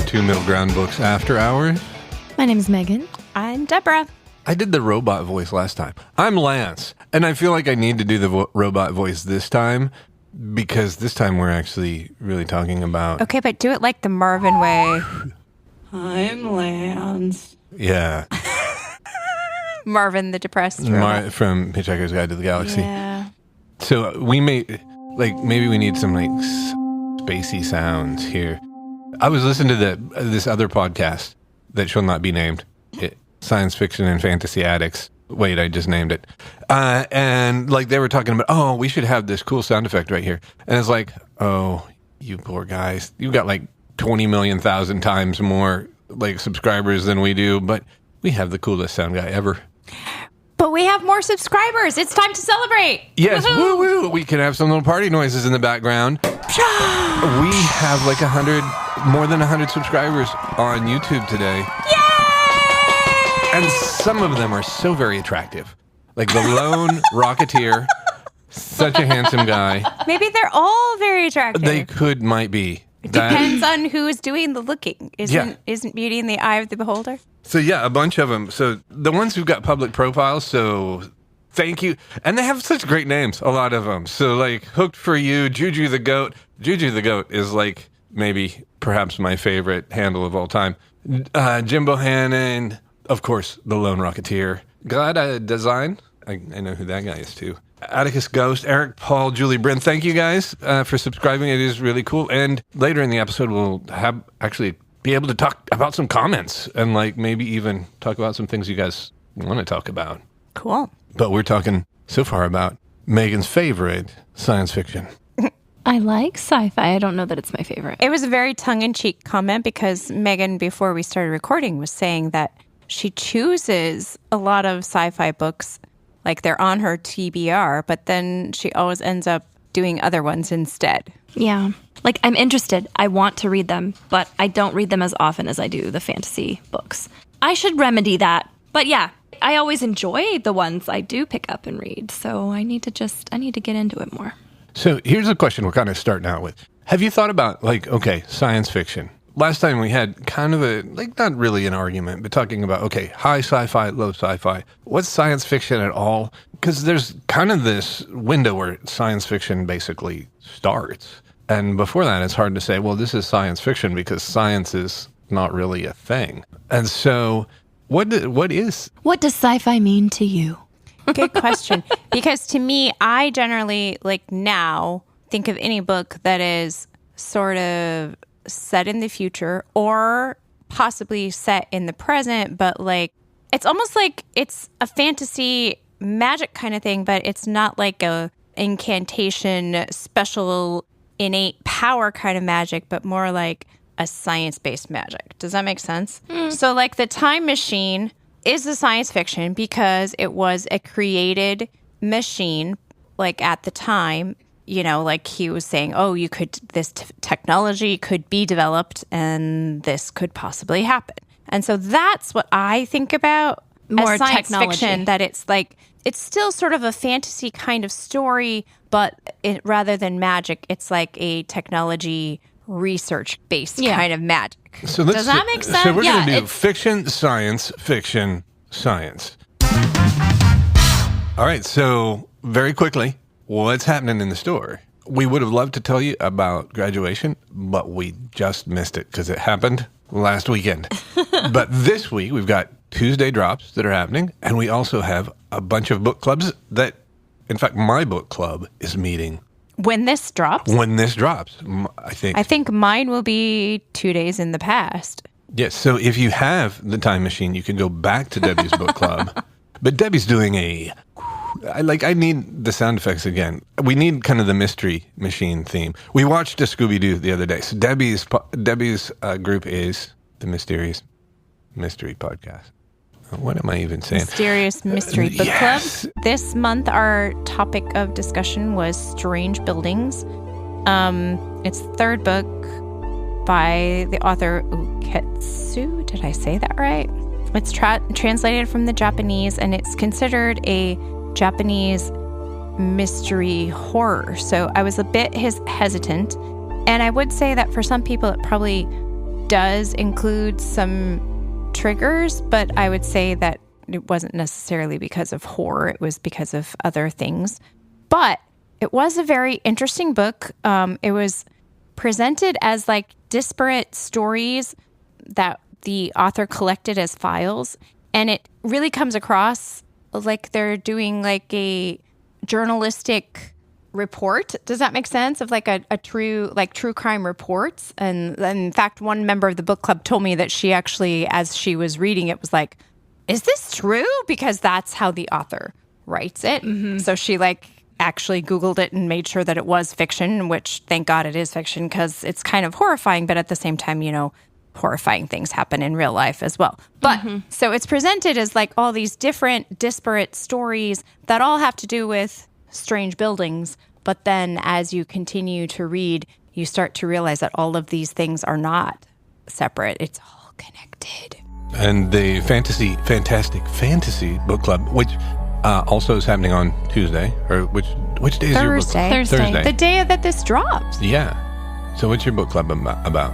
to Middle Ground Books After Hours. My name is Megan. I'm Deborah. I did the robot voice last time. I'm Lance, and I feel like I need to do the robot voice this time because this time we're actually really talking about... Okay, but do it like the Marvin way. I'm Lance. Yeah. Marvin the depressed robot. From Hitchhiker's Guide to the Galaxy. Yeah. So we may... maybe we need some, spacey sounds here. I was listening to this other podcast that shall not be named. Science Fiction and Fantasy Addicts. Wait, I just named it. And they were talking about, we should have this cool sound effect right here. And it's like, oh, you poor guys. You've got 20 million thousand times more subscribers than we do, but we have the coolest sound guy ever. But we have more subscribers. It's time to celebrate. Yes, woo woo. We can have some little party noises in the background. We have more than 100 subscribers on YouTube today. Yay! And some of them are so very attractive. Like the lone Rocketeer, such a handsome guy. Maybe they're all very attractive. They might be. It depends on who is doing the looking. Isn't beauty in the eye of the beholder? So yeah, a bunch of them. So the ones who've got public profiles, so thank you. And they have such great names, a lot of them. So Hooked for You, Juju the Goat. Juju the Goat is perhaps my favorite handle of all time. Jimbo Hannon, of course, the Lone Rocketeer. Glad Design, I know who that guy is too. Atticus Ghost, Eric, Paul, Julie, Bryn, thank you guys for subscribing. It is really cool. And later in the episode, we'll be able to talk about some comments and maybe even talk about some things you guys want to talk about. Cool. But we're talking so far about Megan's favorite science fiction. I like sci-fi. I don't know that it's my favorite. It was a very tongue-in-cheek comment because Megan, before we started recording, was saying that she chooses a lot of sci-fi books, they're on her TBR, but then she always ends up doing other ones instead. Yeah. I'm interested. I want to read them, but I don't read them as often as I do the fantasy books. I should remedy that. But yeah, I always enjoy the ones I do pick up and read, so I need to get into it more. So here's a question we're kind of starting out with. Have you thought about, science fiction? Last time we had kind of a, not really an argument, but talking about, high sci-fi, low sci-fi. What's science fiction at all? Because there's kind of this window where science fiction basically starts. And before that, it's hard to say, well, this is science fiction because science is not really a thing. And so what does sci-fi mean to you? Good question. Because to me, I generally, now, think of any book that is sort of set in the future or possibly set in the present, but it's almost like it's a fantasy magic kind of thing, but it's not like a incantation, special, innate power kind of magic, but more like a science-based magic. Does that make sense? So the Time Machine is a science fiction because it was a created machine, at the time, he was saying, this technology could be developed and this could possibly happen. And so that's what I think about more as science technology. Fiction, that it's it's still sort of a fantasy kind of story, but rather than magic, it's a technology research-based kind of magic. So does that make sense? So we're going to do fiction, science, fiction, science. All right, so very quickly, what's happening in the store? We would have loved to tell you about graduation, but we just missed it because it happened last weekend. But this week, we've got Tuesday drops that are happening, and we also have a bunch of book clubs that, in fact, my book club is meeting. When this drops? I think mine will be 2 days in the past. Yes, so if you have the Time Machine, you can go back to Debbie's book club. But Debbie's doing I need the sound effects again. We need kind of the Mystery Machine theme. We watched a Scooby-Doo the other day. So Debbie's group is the Mysterious Mystery Podcast. What am I even saying? Mysterious Mystery Book Club. This month, our topic of discussion was Strange Buildings. It's the third book by the author Uketsu. Did I say that right? It's translated from the Japanese, and it's considered a Japanese mystery horror. So I was a bit hesitant. And I would say that for some people, it probably does include some triggers, but I would say that it wasn't necessarily because of horror. It was because of other things. But it was a very interesting book. It was presented as like disparate stories that the author collected as files. And it really comes across like they're doing like a journalistic report. Does that make sense? Of like a true crime reports. And in fact, one member of the book club told me that she actually, as she was reading it, was like, is this true? Because that's how the author writes it. Mm-hmm. So she like actually Googled it and made sure that it was fiction, which thank God it is fiction because it's kind of horrifying. But at the same time, horrifying things happen in real life as well. But so it's presented as like all these different disparate stories that all have to do with strange buildings. But then as you continue to read, you start to realize that all of these things are not separate. It's all connected. And the Fantastic Fantasy Book Club, which also is happening on Tuesday, or which day is your book club? Thursday. The day that this drops. Yeah. So what's your book club about?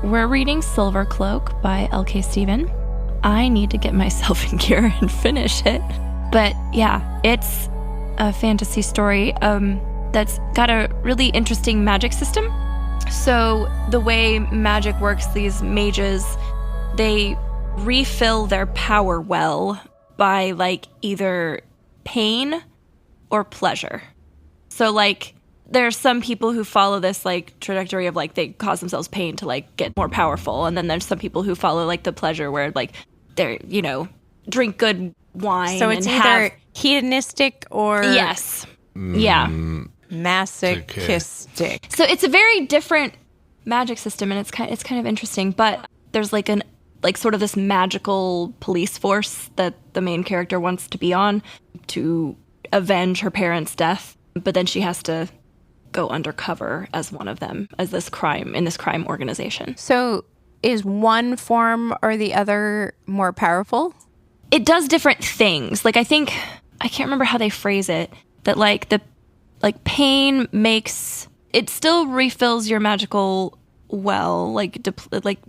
We're reading Silver Cloak by L.K. Stephen. I need to get myself in gear and finish it. But yeah, it's a fantasy story that's got a really interesting magic system. So the way magic works, these mages, they refill their power well by like either pain or pleasure. So like there's some people who follow this like trajectory of like they cause themselves pain to like get more powerful, and then there's some people who follow like the pleasure where like they're drink good wine. So it's either hedonistic or masochistic. So it's a very different magic system, and it's kind of interesting. But there's like sort of this magical police force that the main character wants to be on to avenge her parents' death, but then she has to go undercover as one of them, as this crime organization. So is one form or the other more powerful? It does different things. Like I can't remember how they phrase it, that like the pain makes it still refills your magical well, like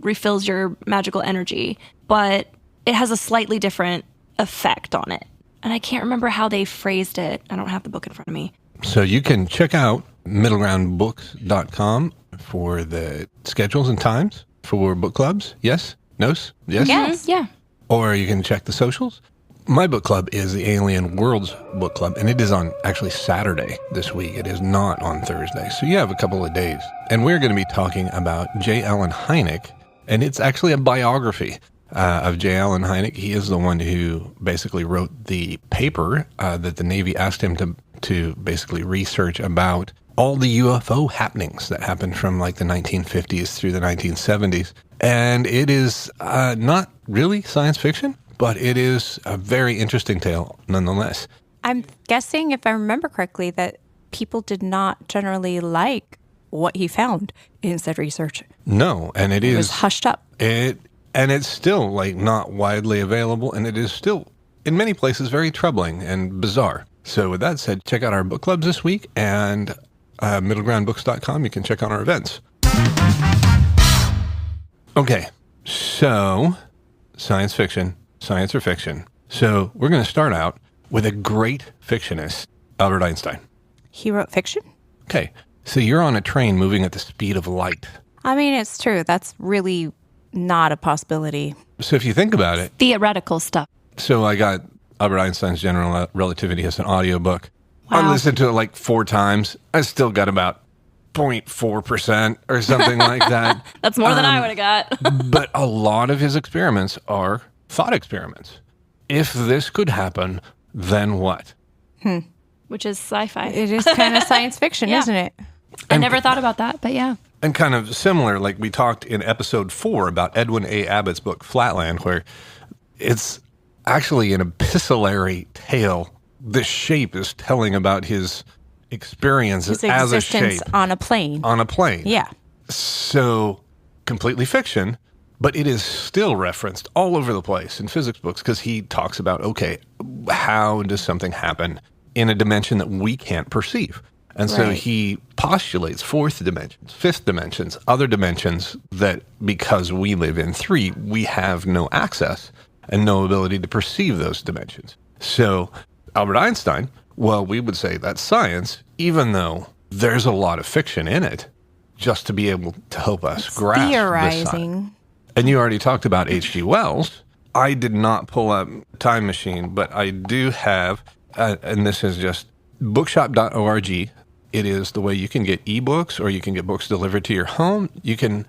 refills your magical energy, but it has a slightly different effect on it. And I can't remember how they phrased it. I don't have the book in front of me. So you can check out middlegroundbooks.com for the schedules and times for book clubs. Yes? Nos? Yes? Yes. Yeah. Or you can check the socials. My book club is the Alien Worlds Book Club, and it is on actually Saturday this week. It is not on Thursday. So you have a couple of days. And we're going to be talking about J. Allen Hynek, and it's actually a biography of J. Allen Hynek. He is the one who basically wrote the paper that the Navy asked him to basically research about all the UFO happenings that happened from like the 1950s through the 1970s. And it is not really science fiction, but it is a very interesting tale nonetheless. I'm guessing, if I remember correctly, that people did not generally like what he found in said research. No, and it was hushed up. And it's still like not widely available, and it is still in many places very troubling and bizarre. So with that said, check out our book clubs this week, and middlegroundbooks.com. You can check on our events. Okay, so science fiction, science or fiction. So we're going to start out with a great fictionist, Albert Einstein. He wrote fiction? Okay, so you're on a train moving at the speed of light. I mean, it's true. That's really not a possibility. So if you think about it. Theoretical stuff. So I got Albert Einstein's General Relativity as an audiobook. Wow. I listened to it like 4 times. I still got about 0.4% or something like that. That's more than I would have got. But a lot of his experiments are thought experiments. If this could happen, then what? Which is sci-fi. It is kind of science fiction, isn't it? I never thought about that, but yeah. And kind of similar, like we talked in episode 4 about Edwin A. Abbott's book, Flatland, where it's actually an epistolary tale. The shape is telling about his experience his as a shape. On a plane. On a plane. Yeah. So completely fiction, but it is still referenced all over the place in physics books because he talks about, okay, how does something happen in a dimension that we can't perceive? And so he postulates fourth dimensions, fifth dimensions, other dimensions that because we live in three, we have no access and no ability to perceive those dimensions. So Albert Einstein, well, we would say that's science, even though there's a lot of fiction in it, just to be able to help us grasp this science. And you already talked about H.G. Wells. I did not pull up Time Machine, but I do have, and this is just bookshop.org. It is the way you can get ebooks or you can get books delivered to your home. You can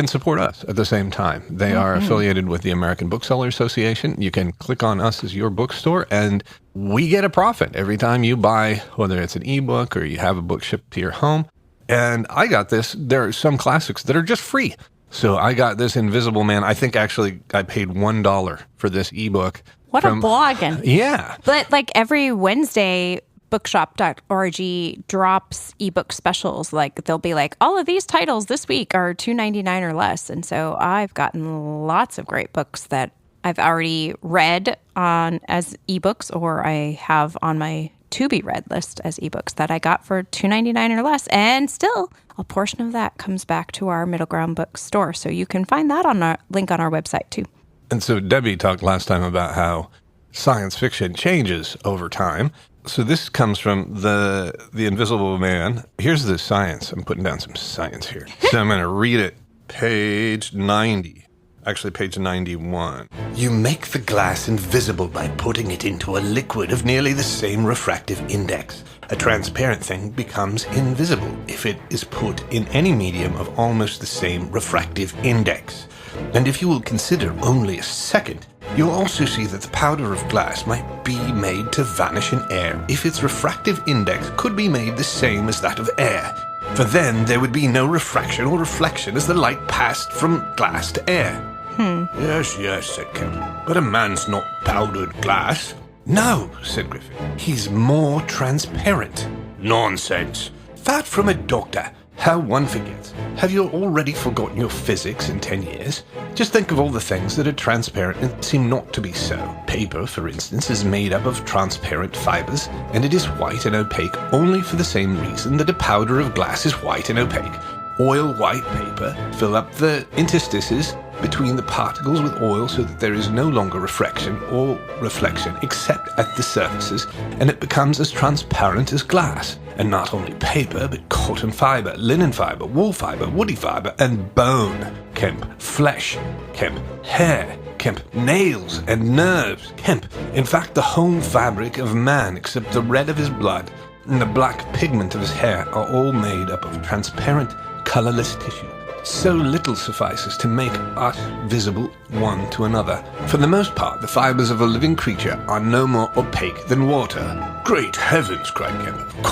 support us at the same time. They are affiliated with the American Bookseller Association. You can click on us as your bookstore, and we get a profit every time you buy, whether it's an ebook or you have a book shipped to your home. And I got this. There are some classics that are just free. So I got this Invisible Man. I think actually I paid $1 for this ebook. What a blogging. Yeah. But like every Wednesday, bookshop.org drops ebook specials. Like they'll be like, all of these titles this week are $2.99 or less. And so I've gotten lots of great books that I've already read on as ebooks, or I have on my to be read list as ebooks that I got for $2.99 or less. And still a portion of that comes back to our Middle Ground Bookstore. So you can find that on our link on our website too. And so Debbie talked last time about how science fiction changes over time. So this comes from the Invisible Man. Here's the science. I'm putting down some science here. So I'm going to read it. Page 90. Actually, page 91. You make the glass invisible by putting it into a liquid of nearly the same refractive index. A transparent thing becomes invisible if it is put in any medium of almost the same refractive index. And if you will consider only a second, you'll also see that the powder of glass might be made to vanish in air if its refractive index could be made the same as that of air. For then there would be no refraction or reflection as the light passed from glass to air. Yes, said Kemp. But a man's not powdered glass. No, said Griffin. He's more transparent. Nonsense. That from a doctor. How one forgets. Have you already forgotten your physics in 10 years? Just think of all the things that are transparent and seem not to be so. Paper, for instance, is made up of transparent fibers, and it is white and opaque only for the same reason that a powder of glass is white and opaque. Oil white paper fill up the interstices between the particles with oil so that there is no longer refraction or reflection except at the surfaces, and it becomes as transparent as glass. And not only paper, but cotton fiber, linen fiber, wool fiber, woody fiber, and bone. Kemp, flesh. Kemp, hair. Kemp, nails and nerves. Kemp, in fact, the whole fabric of man except the red of his blood and the black pigment of his hair are all made up of transparent, colorless tissue. So little suffices to make us visible one to another. For the most part, the fibers of a living creature are no more opaque than water. Great heavens, cried Kemp. Of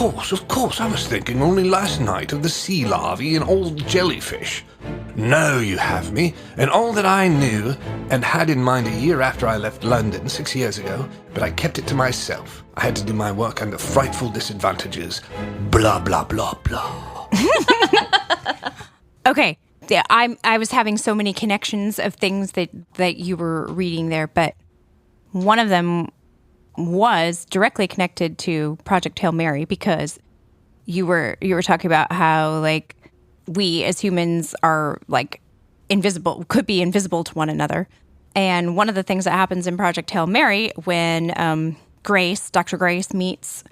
course, I was thinking only last night of the sea larvae and old jellyfish. No, you have me, and all that I knew and had in mind a year after I left London 6 years ago, but I kept it to myself. I had to do my work under frightful disadvantages. Blah, blah, blah, blah. Okay. Yeah, I was having so many connections of things that you were reading there, but one of them was directly connected to Project Hail Mary, because you were talking about how like we as humans are like invisible, could be invisible to one another. And one of the things that happens in Project Hail Mary when Dr. Grace meets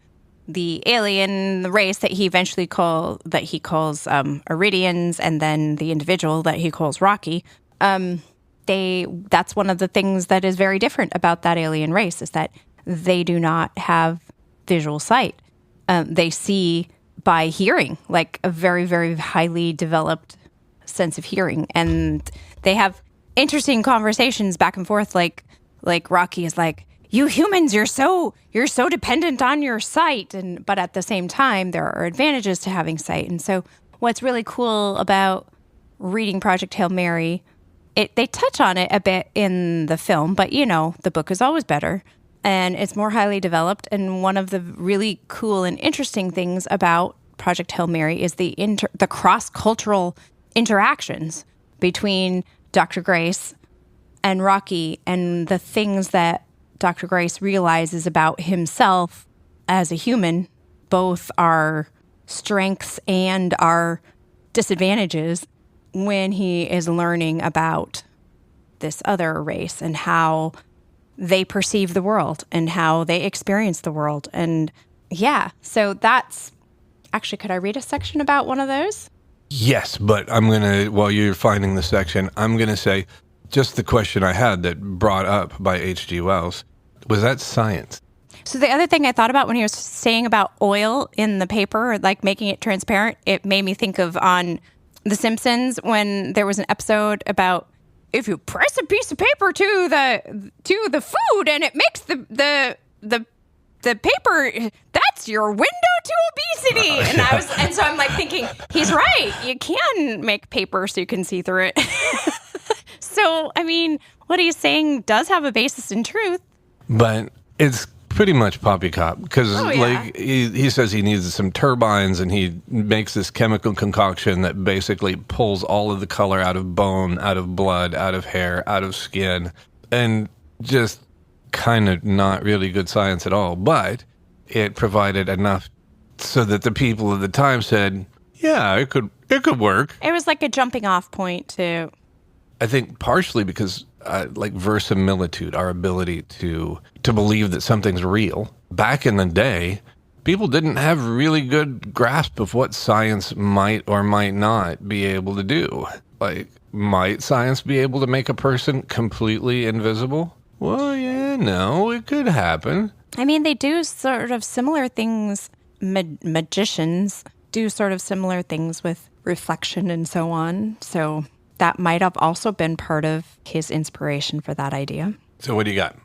the alien race that he eventually calls Iridians, and then the individual that he calls Rocky. That's one of the things that is very different about that alien race, is that they do not have visual sight. They see by hearing, like a very, very highly developed sense of hearing, and they have interesting conversations back and forth. Like Rocky is like, you humans, you're so dependent on your sight, but at the same time, there are advantages to having sight. And so, what's really cool about reading Project Hail Mary, they touch on it a bit in the film, but the book is always better, and it's more highly developed. And one of the really cool and interesting things about Project Hail Mary is the cross-cultural interactions between Dr. Grace and Rocky, and the things that Dr. Grace realizes about himself as a human. Both are strengths and our disadvantages when he is learning about this other race and how they perceive the world and how they experience the world. And yeah, so that's actually, could I read a section about one of those? Yes, but I'm going to, while you're finding the section, I'm going to say just the question I had that brought up by H.G. Wells. Was that science? So the other thing I thought about when he was saying about oil in the paper, like making it transparent, it made me think of on The Simpsons when there was an episode about if you press a piece of paper to the food and it makes the paper, that's your window to obesity. And so I'm like thinking, he's right. You can make paper so you can see through it. So, I mean, what he's saying does have a basis in truth. But it's pretty much poppycock because like he says he needs some turbines and he makes this chemical concoction that basically pulls all of the color out of bone, out of blood, out of hair, out of skin, and just kind of not really good science at all. But it provided enough so that the people of the time said, yeah, it could work. It was like a jumping off point to... I think partially because like verisimilitude, our ability to believe that something's real. Back in the day, people didn't have really good grasp of what science might or might not be able to do. Like, might science be able to make a person completely invisible? Well, yeah, no, it could happen. I mean, they do sort of similar things. Magicians do sort of similar things with reflection and so on. So that might have also been part of his inspiration for that idea. So what do you got?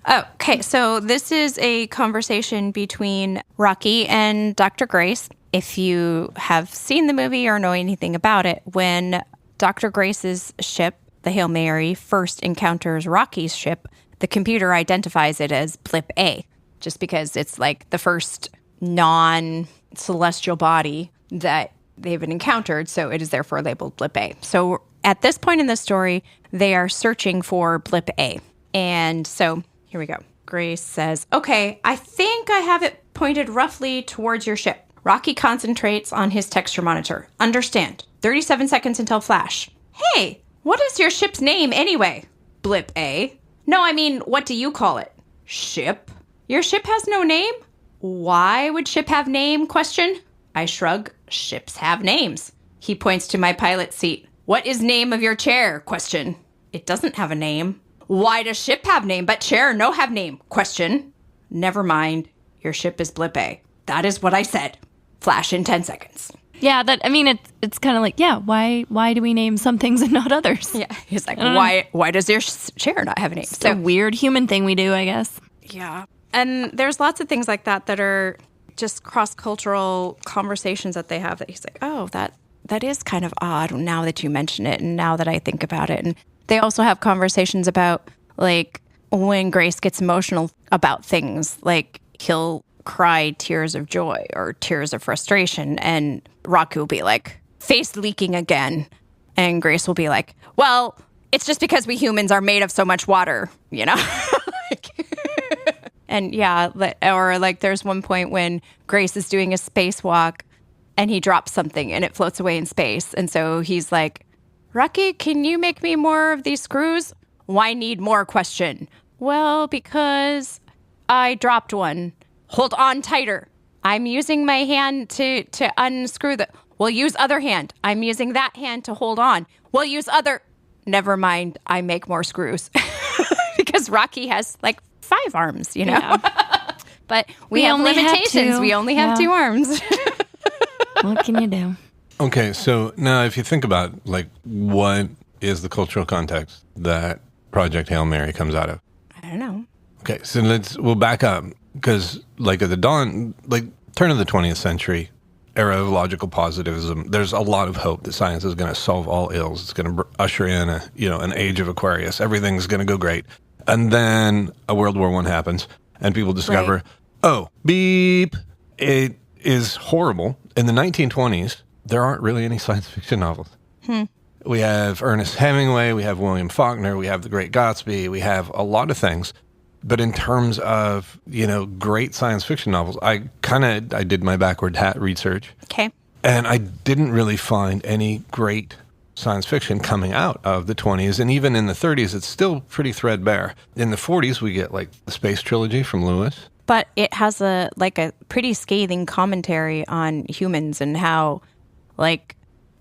Okay, so this is a conversation between Rocky and Dr. Grace. If you have seen the movie or know anything about it, when Dr. Grace's ship, the Hail Mary, first encounters Rocky's ship, the computer identifies it as Blip A, just because it's like the first non-celestial body that they've encountered, so it is therefore labeled Blip A. So at this point in the story, they are searching for Blip A. And so here we go. Grace says, okay, I think I have it pointed roughly towards your ship. Rocky concentrates on his texture monitor. Understand. 37 seconds until flash. Hey, what is your ship's name anyway? Blip A. No, I mean, what do you call it? Ship? Your ship has no name? Why would ship have name? Question. I shrug. Ships have names. He points to my pilot's seat. What is name of your chair? Question. It doesn't have a name. Why does ship have name but chair no have name? Question. Never mind. Your ship is Blip A. That is what I said. Flash in 10 seconds. Yeah, it's kind of like, yeah, why do we name some things and not others? Yeah, he's like, why does your chair not have a name? It's a weird human thing we do, I guess. Yeah. And there's lots of things like that that are just cross-cultural conversations that they have that he's like, oh, that is kind of odd now that you mention it and now that I think about it. And they also have conversations about, like, when Grace gets emotional about things, like he'll cry tears of joy or tears of frustration, and Rocky will be like, face leaking again. And Grace will be like, well, it's just because we humans are made of so much water, you know? And yeah, or like there's one point when Grace is doing a spacewalk and he drops something and it floats away in space. And so he's like, Rocky, can you make me more of these screws? Why need more? Question. Well, because I dropped one. Hold on tighter. I'm using my hand to unscrew the... Well, use other hand. I'm using that hand to hold on. Well, use other... Never mind. I make more screws. Because Rocky has like 5 arms, you know? Yeah. But we have limitations. We only have 2 arms. What can you do? Okay, so now if you think about, like, what is the cultural context that Project Hail Mary comes out of? I don't know. Okay, so we'll back up, because, like, at the turn of the 20th century, era of logical positivism, there's a lot of hope that science is going to solve all ills. It's going to usher in an age of Aquarius. Everything's going to go great. And then a World War I happens, and people discover, oh, beep, it is horrible. In the 1920s, there aren't really any science fiction novels. We have Ernest Hemingway, we have William Faulkner, we have The Great Gatsby, we have a lot of things But in terms of, great science fiction novels, I did my backward hat research. Okay. And I didn't really find any great science fiction coming out of the 20s. And even in the 30s, it's still pretty threadbare. In the 40s, we get like the Space Trilogy from Lewis. But it has a pretty scathing commentary on humans and how,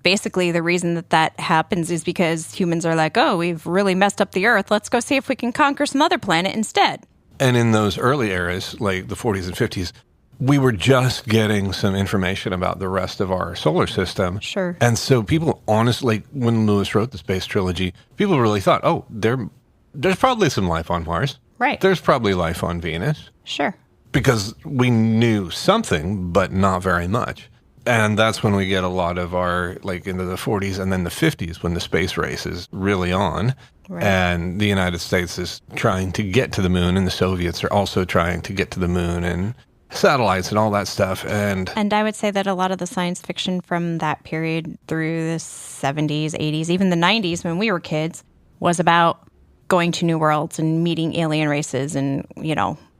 basically the reason that happens is because humans are like, oh, we've really messed up the Earth. Let's go see if we can conquer some other planet instead. And in those early eras, like the 40s and 50s, we were just getting some information about the rest of our solar system. Sure. And so people honestly, when Lewis wrote the Space Trilogy, people really thought, oh, there's probably some life on Mars. Right. There's probably life on Venus. Sure. Because we knew something, but not very much. And that's when we get a lot of our, into the 40s and then the 50s when the space race is really on. Right. And the United States is trying to get to the moon, and the Soviets are also trying to get to the moon, and satellites and all that stuff. And I would say that a lot of the science fiction from that period through the 70s, 80s, even the 90s when we were kids was about going to new worlds and meeting alien races and,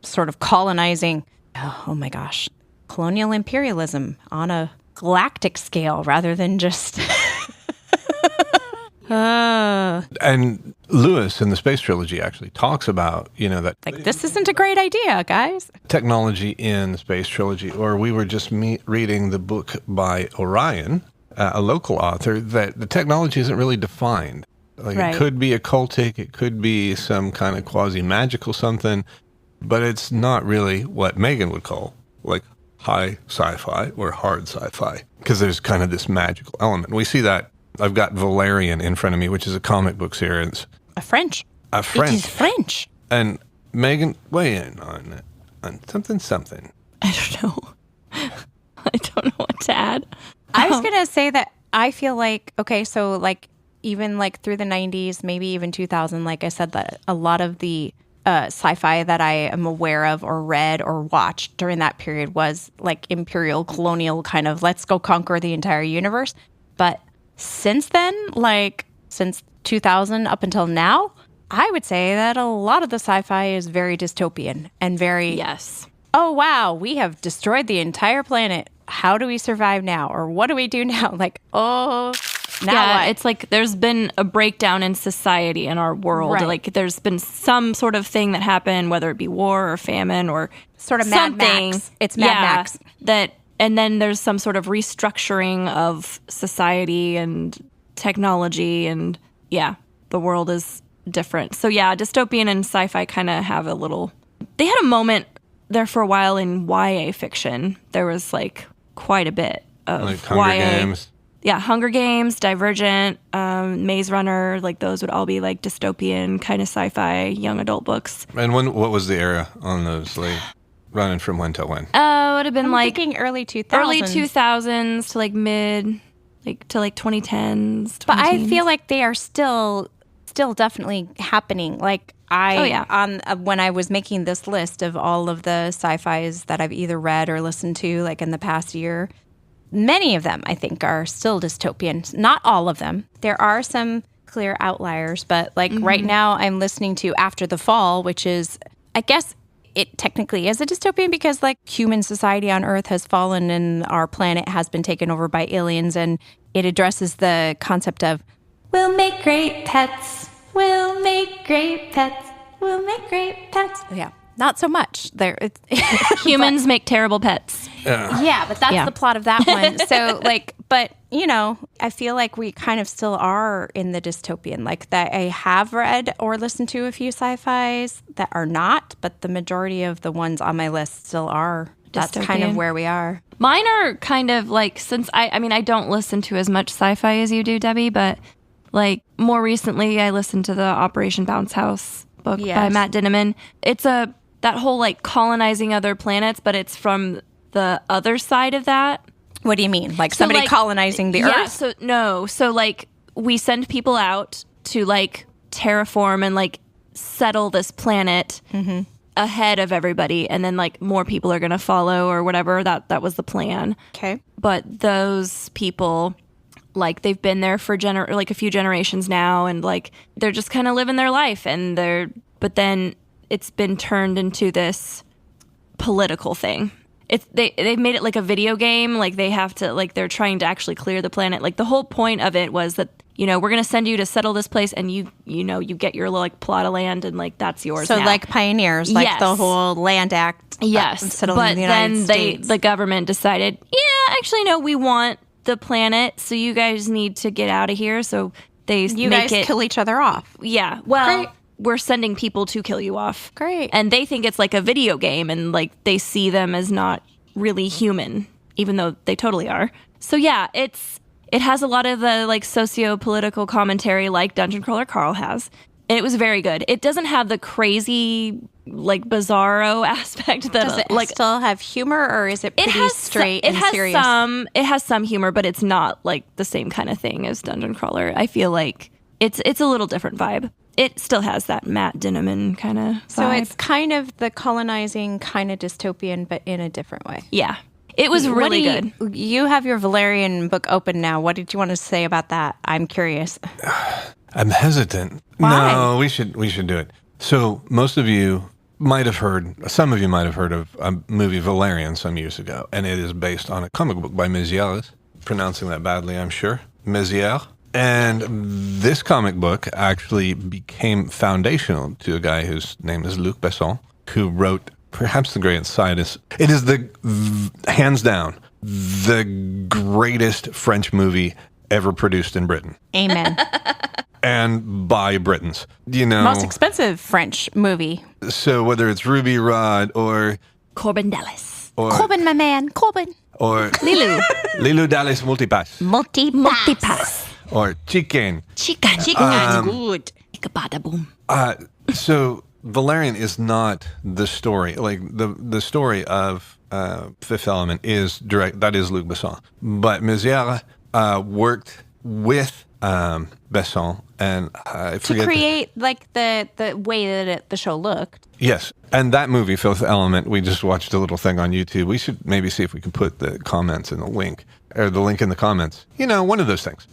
sort of colonizing, oh my gosh, colonial imperialism on a galactic scale rather than just... And Lewis in the Space Trilogy actually talks about, that... this isn't a great idea, guys. Technology in the Space Trilogy, or we were just reading the book by Orion, a local author, that the technology isn't really defined. Right. It could be occultic, it could be some kind of quasi-magical something, but it's not really what Megan would call, high sci-fi or hard sci-fi, because there's kind of this magical element. We see that. I've got Valerian in front of me, which is a comic book series. French. It is French. And Megan, weigh in on something. I don't know. I don't know what to add. I was going to say that I feel even through the 90s, maybe even 2000, like I said, that a lot of the sci-fi that I am aware of or read or watched during that period was imperial colonial kind of let's go conquer the entire universe. But since then, since 2000 up until now, I would say that a lot of the sci-fi is very dystopian and very, yes. Oh, wow, we have destroyed the entire planet. How do we survive now? Or what do we do now? Now what? It's there's been a breakdown in society in our world. Right. There's been some sort of thing that happened, whether it be war or famine or sort of something. Mad Max. It's Mad Max. And then there's some sort of restructuring of society and technology, and the world is different. So dystopian and sci-fi kind of have a little... They had a moment there for a while in YA fiction. There was quite a bit of Hunger YA. Games. Yeah, Hunger Games, Divergent, Maze Runner, those would all be dystopian kind of sci-fi young adult books. And what was the era on those? Running from when to when? It would have been I'm thinking early 2000s. Early 2000s to mid, to 2010s. But I feel like they are still definitely happening. When I was making this list of all of the sci-fis that I've either read or listened to in the past year, many of them I think are still dystopian. Not all of them. There are some clear outliers, but right now I'm listening to After the Fall, which is, I guess, it technically is a dystopian because human society on Earth has fallen and our planet has been taken over by aliens, and it addresses the concept of we'll make great pets, we'll make great pets, we'll make great pets. Yeah, not so much. Humans make terrible pets. Yeah, but that's the plot of that one. So but I feel like we kind of still are in the dystopian. That I have read or listened to a few sci-fis that are not, but the majority of the ones on my list still are. That's kind of where we are. Mine are kind of since I don't listen to as much sci-fi as you do, Debbie, but more recently I listened to the Operation Bounce House book by Matt Dinniman. It's that whole colonizing other planets, but it's from the other side of that. What do you mean? Somebody colonizing the Earth? Yeah, so we send people out to terraform and settle this planet ahead of everybody, and then more people are going to follow or whatever. That was the plan. Okay. But those people, they've been there for a few generations now, and they're just kind of living their life, and but then it's been turned into this political thing. They made it like a video game. Like they have to, like they're trying to actually clear the planet. Like the whole point of it was that, you know, we're going to send you to settle this place, and you get your like plot of land, and like that's yours. So now. like pioneers, like Yes. the whole Land Act. Yes, settling but in the United then States. the government decided, yeah, actually no, we want the planet, so you guys need to get out of here. So they You make guys it kill each other off. Yeah, well, Great. we're sending people to kill you off. Great. And they think it's like a video game, and like they see them as not really human, even though they totally are. So yeah, it has a lot of the like socio-political commentary like Dungeon Crawler Carl has. And it was very good. It doesn't have the crazy like bizarro aspect that Does it like still have humor, or is it pretty straight and serious? It has some humor, but it's not like the same kind of thing as Dungeon Crawler. I feel like it's a little different vibe. It still has that Matt Dinniman kind of vibe. So it's kind of the colonizing kind of dystopian, but in a different way. Yeah. It was really good. You have your Valerian book open now. What did you want to say about that? I'm curious. I'm hesitant. Why? No, we should do it. So most of you might have heard, some of you might have heard of a movie Valerian some years ago, and it is based on a comic book by Mézières. Pronouncing that badly, I'm sure. Mézières. And this comic book actually became foundational to a guy whose name is Luc Besson, who wrote perhaps the greatest scientist. It is hands down, the greatest French movie ever produced in Britain. Amen. And by Britons. You know. Most expensive French movie. So whether it's Ruby Rod or Corbin Dallas. Corbin, my man. Corbin. Or Lilu. Dallas Multipass. Multipass. Or Chicken. Chicken. Good. Bada boom. So Valerian is not the story. Like the story of Fifth Element is direct. That is Luc Besson. But Mézières worked with Besson, and I forget To create like the way that the show looked. Yes, and that movie, Fifth Element, we just watched a little thing on YouTube. We should maybe see if we can put the comments in the link, or the link in the comments. You know, one of those things.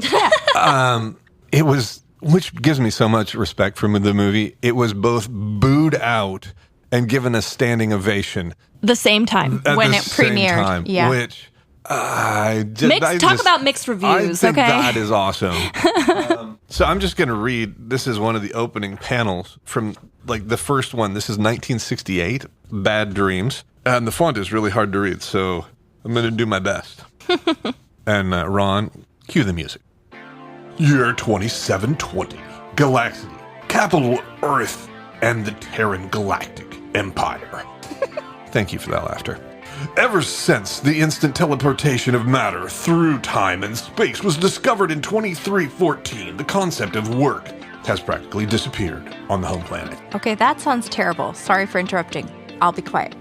It was, which gives me so much respect from the movie. It was both booed out and given a standing ovation The same time. at When the it same premiered, time, yeah. which Talk about mixed reviews, I think okay? that is awesome. So I'm just going to read. This is one of the opening panels from like the first one. This is 1968, Bad Dreams. And the font is really hard to read, so I'm going to do my best. And Ron, cue the music. Year 2720. Galaxity. Capital Earth. And the Terran Galactic Empire. Thank you for that laughter. Ever since the instant teleportation of matter through time and space was discovered in 2314, the concept of work has practically disappeared on the home planet. Okay, that sounds terrible. Sorry for interrupting. I'll be quiet.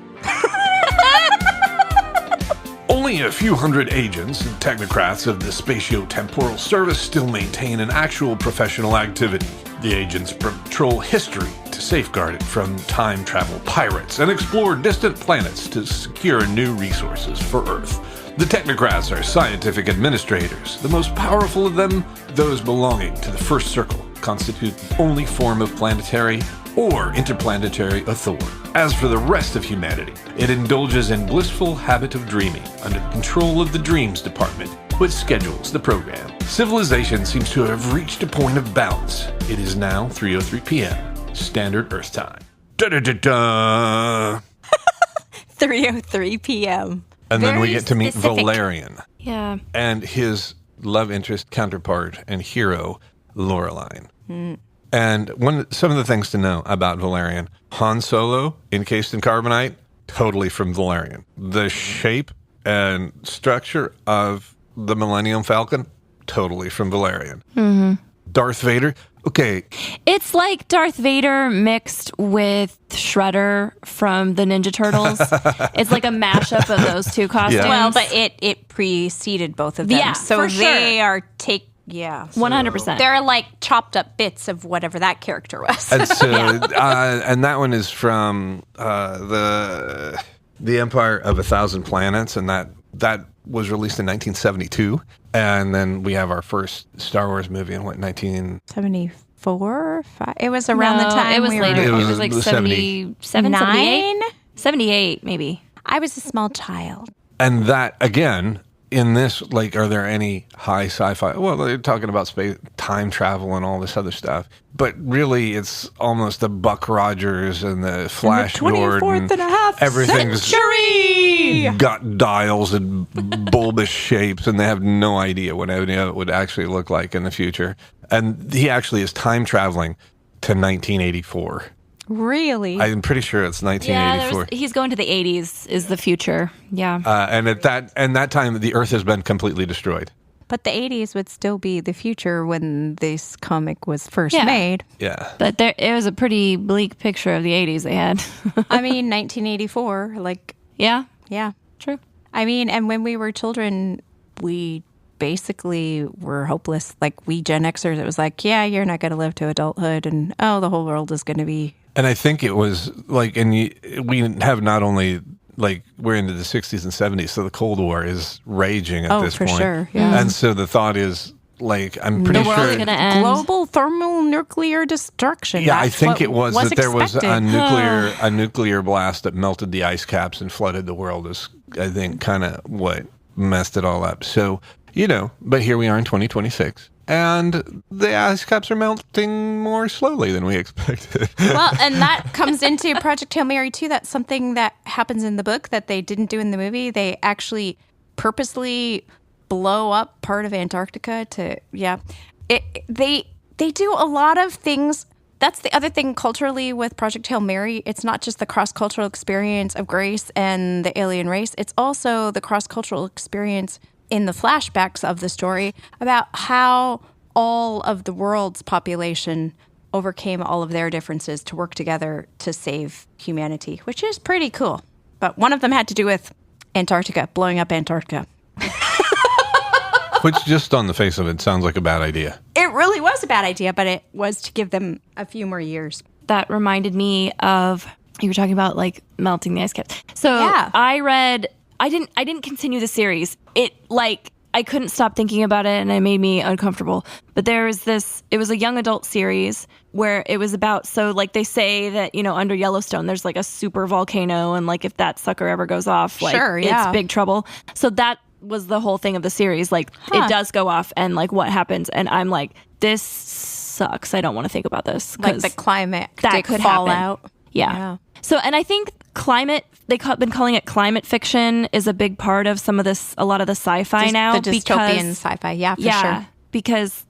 Only a few hundred agents and technocrats of the spatio-temporal service still maintain an actual professional activity. The agents patrol history to safeguard it from time travel pirates and explore distant planets to secure new resources for Earth. The technocrats are scientific administrators. The most powerful of them, those belonging to the First Circle, constitute the only form of planetary or interplanetary authority. As for the rest of humanity, it indulges in blissful habit of dreaming under the control of the Dreams Department, which schedules the program. Civilization seems to have reached a point of balance. It is now 3:03 p.m. Standard Earth Time. Da-da-da-da! 3:03 p.m. And then we Very get to meet specific. Valerian Yeah. and his love interest counterpart and hero, Laureline. And some of the things to know about Valerian: Han Solo, encased in carbonite, totally from Valerian. The shape and structure of the Millennium Falcon, totally from Valerian. Mm-hmm. Darth Vader, okay. It's like Darth Vader mixed with Shredder from the Ninja Turtles. It's like a mashup of those two costumes. Well, but it preceded both of them. Yeah, so for they sure. are 100%. They're like chopped up bits of whatever that character was. And so, and that one is from the Empire of a Thousand Planets, and that was released in 1972. And then we have our first Star Wars movie in 1975. 4 or 5. It was around the time it was we later. were. It was like 77, 78? 9? 78, maybe. I was a small child. And that, again, in this, like, are there any high sci-fi? Well, they're talking about space, time travel and all this other stuff. But really, it's almost the Buck Rogers and the Flash Gordon. 24th and a half Everything's century! got dials and bulbous shapes, and they have no idea what any of it would actually look like in the future. And he actually is time traveling to 1984. Really? I'm pretty sure it's 1984. Yeah, he's going to the 80s is the future. Yeah. And at that time, the Earth has been completely destroyed. But the 80s would still be the future when this comic was first made. Yeah. But it was a pretty bleak picture of the 80s they had. I mean, 1984, like... Yeah, Yeah. true. I mean, and when we were children, we basically were hopeless. Like, we Gen Xers, it was like, yeah, you're not going to live to adulthood, and, oh, the whole world is going to be... And I think it was like, we have not only, like, we're into the 60s and 70s, so the Cold War is raging at this point. Oh, for sure, yeah. And so the thought is, like, I'm pretty The world's sure... gonna end. Global thermonuclear destruction. Yeah, I That's think what it was that there was expected. a nuclear blast that melted the ice caps and flooded the world is, I think, kind of what messed it all up. So, but here we are in 2026. And the ice caps are melting more slowly than we expected. Well, and that comes into Project Hail Mary, too. That's something that happens in the book that they didn't do in the movie. They actually purposely blow up part of Antarctica to, They do a lot of things. That's the other thing culturally with Project Hail Mary. It's not just the cross-cultural experience of Grace and the alien race. It's also the cross-cultural experience in the flashbacks of the story about how all of the world's population overcame all of their differences to work together to save humanity, which is pretty cool. But one of them had to do with Antarctica, blowing up Antarctica. Which just on the face of it sounds like a bad idea. It really was a bad idea, but it was to give them a few more years. That reminded me of, you were talking about, like, melting the ice caps. So Yeah. I didn't continue the series. It, like, I couldn't stop thinking about it, and it made me uncomfortable. But it was a young adult series where it was about, so, like, they say that, under Yellowstone, there's, like, a super volcano, and, like, if that sucker ever goes off, like, Sure, yeah. it's big trouble. So that was the whole thing of the series. Like, it does go off, and, like, what happens? And I'm like, this sucks. I don't want to think about this. Like the climate that could fallout. happen. Yeah. So, and I think been calling it climate fiction is a big part of a lot of the sci-fi Just now. the dystopian sci-fi, for sure. Because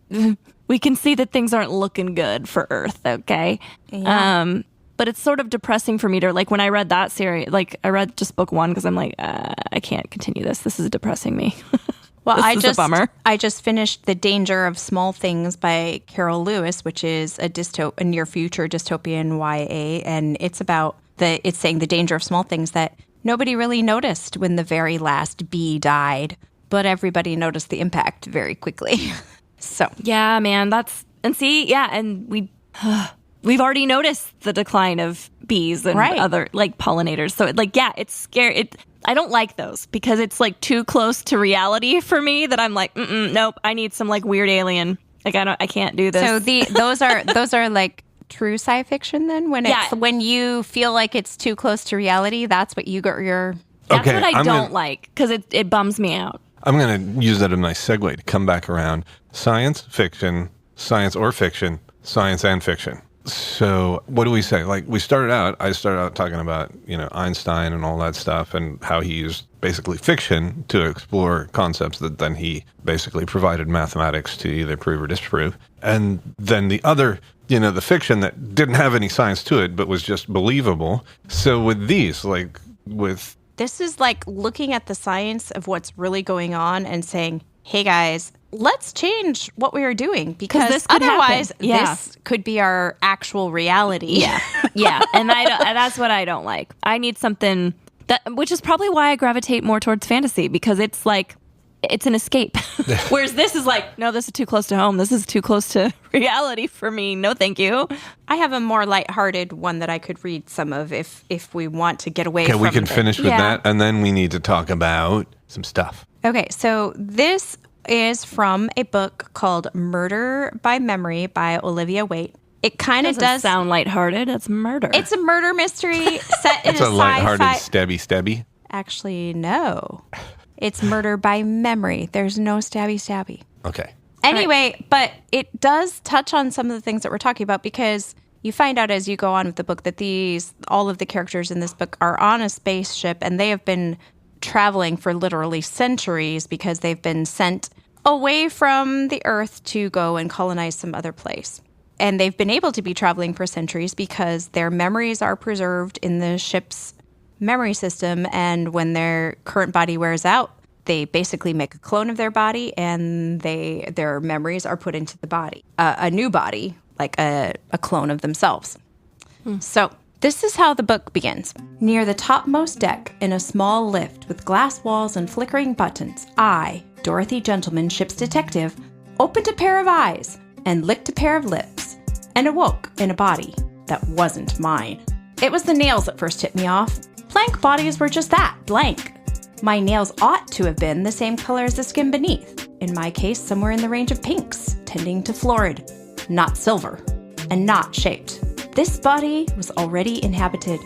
we can see that things aren't looking good for Earth, okay? Yeah. But it's sort of depressing for me to, like, when I read that series, like, I read just book 1 because I'm like, I can't continue this. This is depressing me. Well, This is a bummer. I just finished The Danger of Small Things by Carol Lewis, which is a near future dystopian YA, and it's about it's saying the danger of small things that nobody really noticed when the very last bee died, but everybody noticed the impact very quickly. So Yeah, man, and we've already noticed the decline of bees and other, like, pollinators. So, it's scary. I don't like those because it's, like, too close to reality for me that I'm like, nope, I need some, like, weird alien. Like, I can't do this. So those are like true sci fiction then? When you feel like it's too close to reality, that's what you got your... That's what I don't like because it bums me out. I'm going to use that as my segue to come back around. Science fiction, science or fiction, science and fiction. So what do we say? Like, I started out talking about, Einstein and all that stuff and how he used basically fiction to explore concepts that then he basically provided mathematics to either prove or disprove. And then the other, the fiction that didn't have any science to it, but was just believable. So with these, This is like looking at the science of what's really going on and saying, hey guys, let's change what we are doing because this could otherwise happen. Yeah. this could be our actual reality. Yeah. And that's what I don't like. I need something which is probably why I gravitate more towards fantasy because it's like, it's an escape. Whereas this is like, no, this is too close to home. This is too close to reality for me. No, thank you. I have a more lighthearted one that I could read some of if we want to get away from we can finish with Yeah. that, and then we need to talk about some stuff. Okay, so this is from a book called Murder by Memory by Olivia Waite. It kind of does sound lighthearted. It's murder. It's a murder mystery set in It's a a lighthearted sci-fi. stabby. Actually, no. It's Murder by Memory. There's no stabby. Okay. Anyway, but it does touch on some of the things that we're talking about, because you find out as you go on with the book that all of the characters in this book are on a spaceship, and they have been traveling for literally centuries because they've been sent away from the Earth to go and colonize some other place. And they've been able to be traveling for centuries because their memories are preserved in the ship's memory system. And when their current body wears out, they basically make a clone of their body, and their memories are put into the body, a new body, like a clone of themselves. So this is how the book begins. Near the topmost deck, in a small lift with glass walls and flickering buttons, I, Dorothy Gentleman, ship's detective, opened a pair of eyes and licked a pair of lips, and awoke in a body that wasn't mine. It was the nails that first tipped me off. Blank bodies were just that, blank. My nails ought to have been the same color as the skin beneath. In my case, somewhere in the range of pinks, tending to florid, not silver, and not shaped. This body was already inhabited.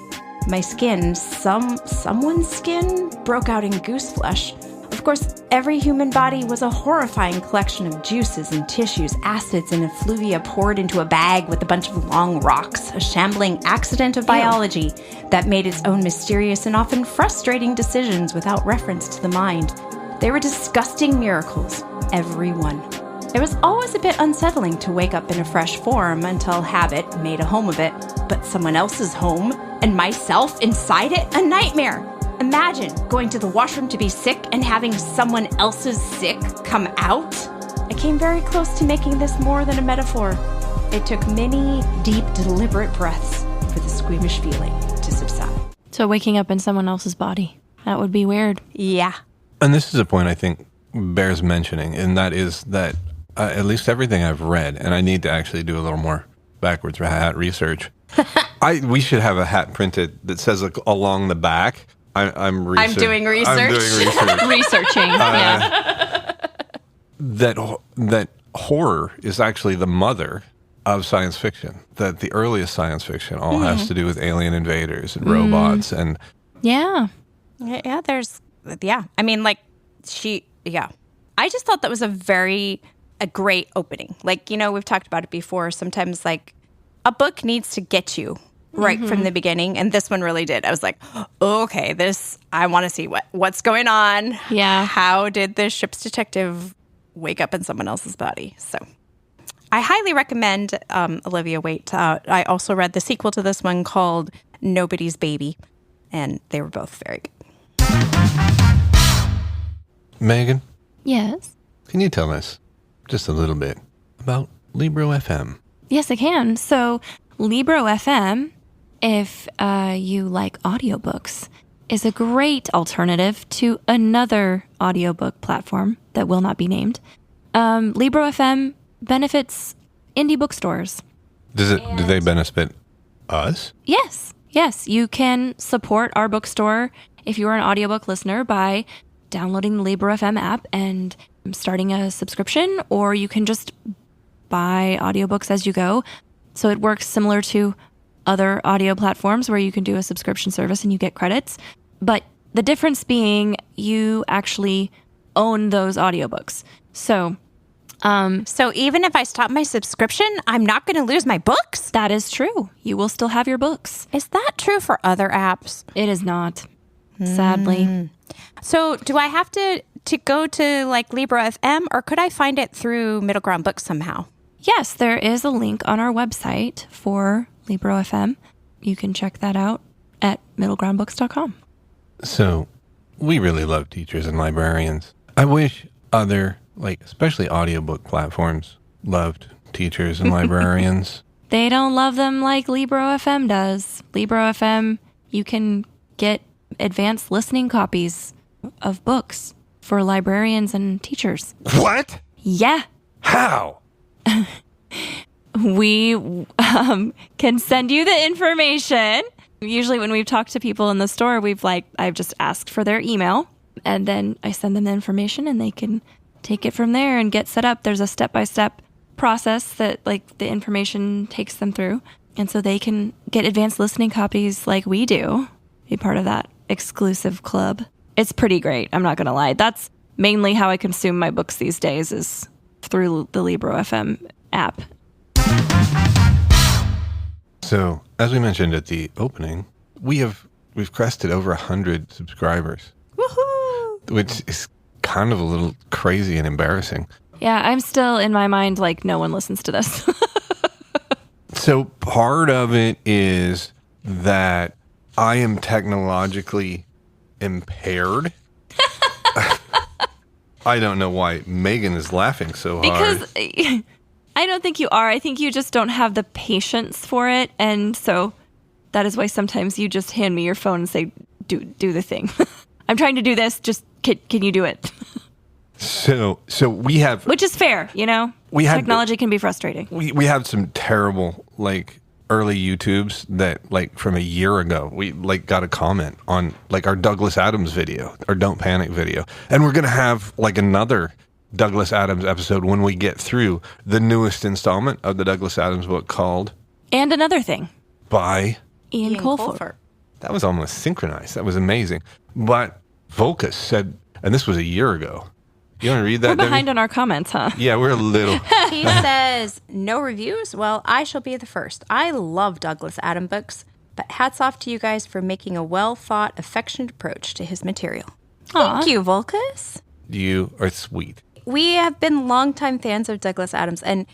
My skin, someone's skin, broke out in goose flesh. Of course, every human body was a horrifying collection of juices and tissues, acids and effluvia poured into a bag with a bunch of long rocks, a shambling accident of biology that made its own mysterious and often frustrating decisions without reference to the mind. They were disgusting miracles, every one. It was always a bit unsettling to wake up in a fresh form until habit made a home of it, but someone else's home and myself inside it, a nightmare. Imagine going to the washroom to be sick and having someone else's sick come out. I came very close to making this more than a metaphor. It took many deep, deliberate breaths for the squeamish feeling to subside. So waking up in someone else's body. That would be weird. Yeah. And this is a point I think bears mentioning, and that is that at least everything I've read, and I need to actually do a little more backwards hat research. We should have a hat printed that says along the back, I'm doing research. Researching, yeah. That horror is actually the mother of science fiction. That the earliest science fiction all has to do with alien invaders and robots and Yeah. Yeah, I mean, I just thought that was a great opening. Like, we've talked about it before. Sometimes, like, a book needs to get you right from the beginning, and this one really did. I was like, okay, I want to see what's going on. Yeah. How did the ship's detective wake up in someone else's body? So I highly recommend Olivia Waite. I also read the sequel to this one called Nobody's Baby, and they were both very good. Megan, Yes. can you tell us just a little bit about Libro FM? Yes, I can. So Libro FM, if you like audiobooks, is a great alternative to another audiobook platform that will not be named. Libro FM benefits indie bookstores. Do they benefit us? Yes. You can support our bookstore if you are an audiobook listener by downloading the Libro FM app and starting a subscription, or you can just buy audiobooks as you go. So it works similar to other audio platforms where you can do a subscription service and you get credits. But the difference being you actually own those audiobooks. So even if I stop my subscription, I'm not going to lose my books? that is true. You will still have your books. Is that true for other apps? It is not, sadly. So do I have to go to like Libro FM, or could I find it through Middle Ground Books somehow? Yes, there is a link on our website for Libro FM. You can check that out at middlegroundbooks.com. So, we really love teachers and librarians. I wish other, especially audiobook platforms, loved teachers and librarians. They don't love them like Libro FM does. Libro FM, you can get advanced listening copies of books for librarians and teachers. What? Yeah. How? We can send you the information. Usually when we've talked to people in the store, I've just asked for their email, and then I send them the information and they can take it from there and get set up. There's a step-by-step process that like the information takes them through. And so they can get advanced listening copies like we do, be part of that exclusive club. It's pretty great. I'm not going to lie. That's mainly how I consume my books these days is through the Libro FM app. So, as we mentioned at the opening, we've crested over 100 subscribers. Woohoo! Which is kind of a little crazy and embarrassing. Yeah, I'm still in my mind like no one listens to this. So part of it is that I am technologically impaired. I don't know why Megan is laughing so hard. Because I don't think you are. I think you just don't have the patience for it. And so that is why sometimes you just hand me your phone and say, do the thing. I'm trying to do this. Just can you do it? So we have... Which is fair, you know? Technology can be frustrating. We have some terrible, like, early YouTubes that, like, from a year ago, we, like, got a comment on, like, our Douglas Adams video, our Don't Panic video. And we're going to have, like, another Douglas Adams episode when we get through the newest installment of the Douglas Adams book called... And Another Thing. By... Ian Colfer. That was almost synchronized. That was amazing. But Volkus said, and this was a year ago... You want to read that, We're behind Debbie? on our comments, huh? Yeah, we're a little. He says, no reviews? Well, I shall be the first. I love Douglas Adams books, but hats off to you guys for making a well-thought, affectionate approach to his material. Thank you, Volkus. You are sweet. We have been longtime fans of Douglas Adams, and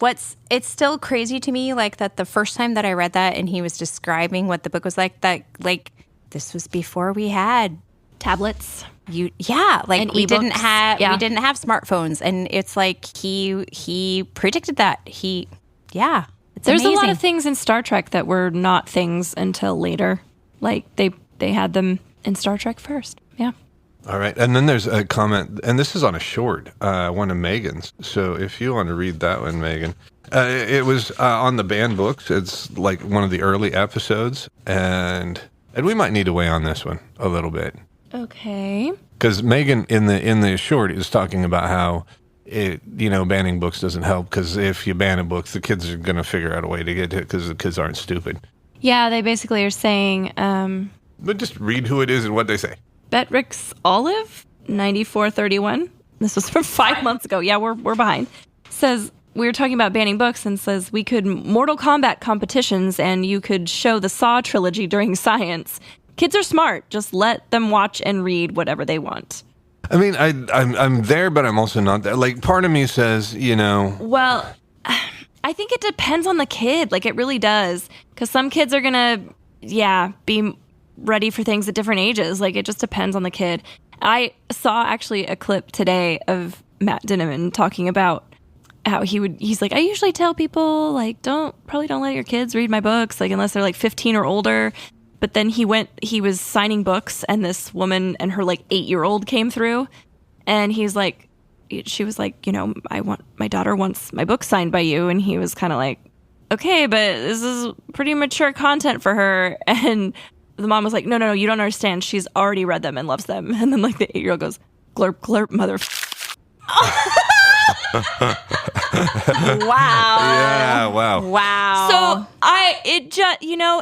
it's still crazy to me, like, that the first time that I read that and he was describing what the book was like, that, like, this was before we had tablets. We didn't have smartphones, and it's like he predicted that. There's amazing. A lot of things in Star Trek that were not things until later. Like they had them in Star Trek first. Yeah. All right, and then there's a comment, and this is on a short, one of Megan's. So if you want to read that one, Megan, it was on the banned books. It's like one of the early episodes, and we might need to weigh on this one a little bit. Okay. Because Megan in the short is talking about how banning books doesn't help because if you ban a book, the kids are going to figure out a way to get to it because the kids aren't stupid. Yeah, they basically are saying. But just read who it is and what they say. Betrix Olive 9431. This was from 5 months ago. Yeah, we're behind. Says we were talking about banning books and says we could Mortal Kombat competitions and you could show the Saw trilogy during science. Kids are smart. Just let them watch and read whatever they want. I mean, I'm there, but I'm also not there. Like, part of me says, Well, I think it depends on the kid. Like, it really does. Because some kids are going to, be ready for things at different ages. Like, it just depends on the kid. I saw actually a clip today of Matt Dinniman talking about how he's like, I usually tell people, like, don't let your kids read my books, like, unless they're, like, 15 or older. But then he was signing books and this woman and her like 8-year-old came through and she was like, my daughter wants my book signed by you. And he was kind of like, okay, but this is pretty mature content for her. And the mom was like, no, you don't understand. She's already read them and loves them. And then like the 8-year-old goes, glurp, glurp, mother. Wow. Yeah, wow. So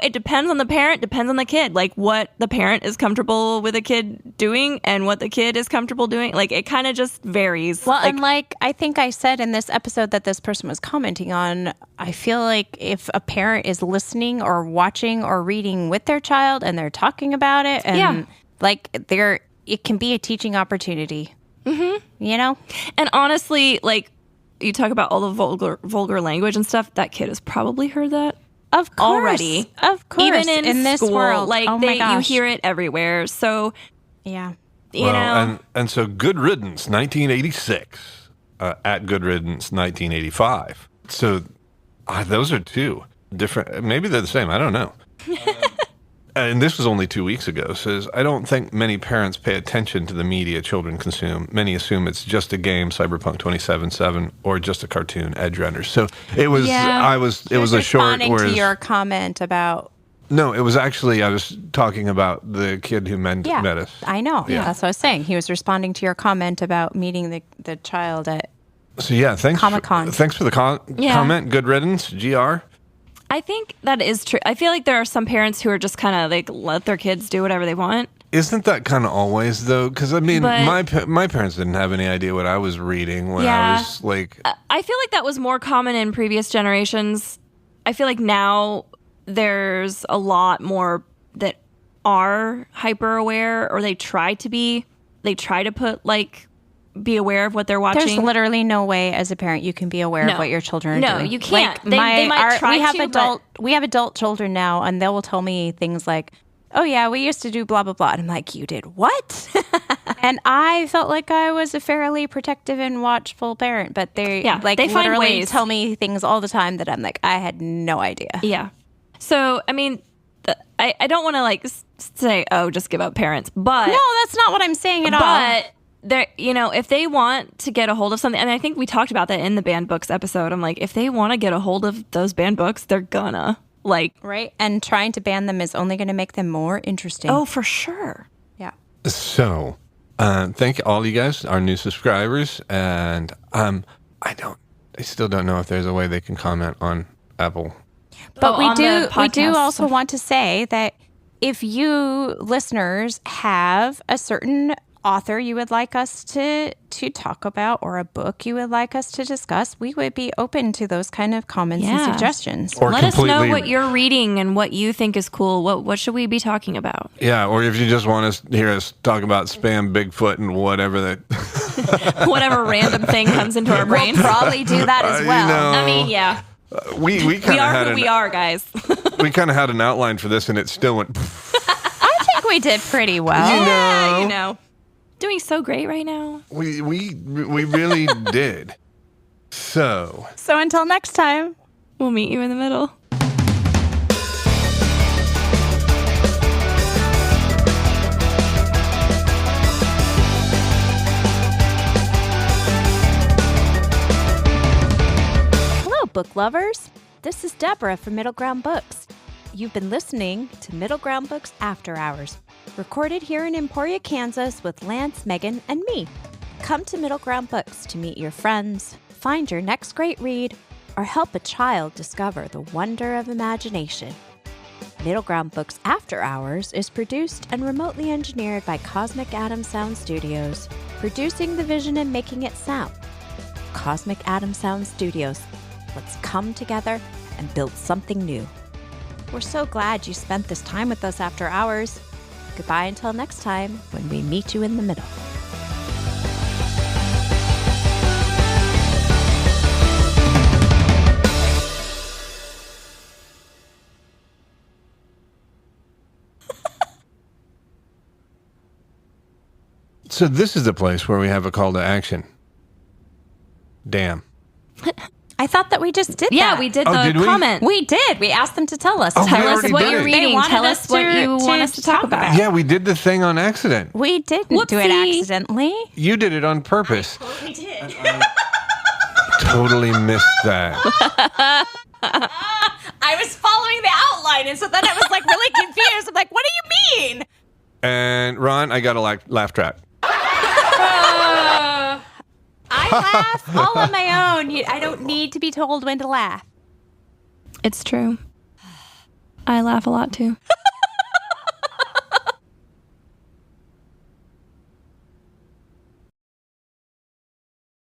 it depends on the parent, depends on the kid, like what the parent is comfortable with a kid doing and what the kid is comfortable doing. Like it kind of just varies. Well, and like I think I said in this episode that this person was commenting on, I feel like if a parent is listening or watching or reading with their child and they're talking about it and it can be a teaching opportunity. Mm-hmm. And honestly, like you talk about all the vulgar language and stuff, that kid has probably heard that. Of course. Already. Of course. Even in this school, world. like my gosh. you hear it everywhere. So yeah. You know. And so Good Riddance 1986 at Good Riddance 1985. So those are two different, maybe they're the same, I don't know. And this was only 2 weeks ago, says, I don't think many parents pay attention to the media children consume. Many assume it's just a game, Cyberpunk 2077, or just a cartoon, Edge Runners. So it was, it was a short. Responding to your comment about No, it was actually, I was talking about the kid who met us. I know. Yeah. That's what I was saying. He was responding to your comment about meeting the child at So yeah, thanks Comic-Con. Thanks for the comment. Good riddance, GR. I think that is true. I feel like there are some parents who are just kind of like let their kids do whatever they want. Isn't that kind of always though? Because I mean, But- my parents didn't have any idea what I was reading when I Yeah. was like. I feel like that was more common in previous generations. I feel like now there's a lot more that are hyper aware, or they try to be. They try to put be aware of what they're watching. There's literally no way as a parent you can be aware of what your children are doing. No, you can't. They might try we have to, we have adult children now, and they will tell me things like, "Oh yeah, we used to do blah blah blah," and I'm like, "You did what?" And I felt like I was a fairly protective and watchful parent, but they they find literally ways. tell me things all the time that I'm like, I had no idea. Yeah. So, I mean, I don't want to say, oh, just give up parents, but No, that's not what I'm saying at all. but they're, if they want to get a hold of something, and I think we talked about that in the banned books episode. I'm like, if they want to get a hold of those banned books, they're gonna Right? And trying to ban them is only going to make them more interesting. Oh, for sure. Yeah. So, thank all you guys, our new subscribers, and I still don't know if there's a way they can comment on Apple. But on the we do podcast also stuff. want to say that if you listeners have a certain author you would like us to talk about, or a book you would like us to discuss, we would be open to those kind of comments and Yeah. suggestions. Or Let us know completely- what you're reading and what you think is cool. What should we be talking about? Yeah, or if you just want to hear us talk about spam Bigfoot and whatever that. Whatever random thing comes into our brains. We'll probably do that as well. I mean, yeah. We kind We of are had who we are, guys. we kind of had an outline for this, and it still went. I think we did pretty well. Yeah, doing so great right now. We really did. So So until next time. We'll meet you in the middle. Hello, book lovers. This is Deborah from Middle Ground Books. You've been listening to Middle Ground Books After Hours, recorded here in Emporia, Kansas with Lance, Megan, and me. Come to Middle Ground Books to meet your friends, find your next great read, or help a child discover the wonder of imagination. Middle Ground Books After Hours is produced and remotely engineered by Cosmic Atom Sound Studios, producing the vision and making it sound. Cosmic Atom Sound Studios. Let's come together and build something new. We're so glad you spent this time with us after hours. Goodbye until next time when we meet you in the middle. So this is the place where we have a call to action. Damn. I thought that we just did Yeah, that. we did Oh, the did we? comment. We did. We asked them to tell us. Oh, we Tell us already what did you're it. reading. They wanted Tell us us what to- you want us to talk about. Yeah, we did the thing on accident. We didn't do it Whoopsie. accidentally. You did it on purpose. We did. Totally missed that. I was following the outline, and so then I was really confused. I'm like, what do you mean? And Ron, I got a laugh track. I laugh all on my own. I don't need to be told when to laugh. It's true. I laugh a lot too.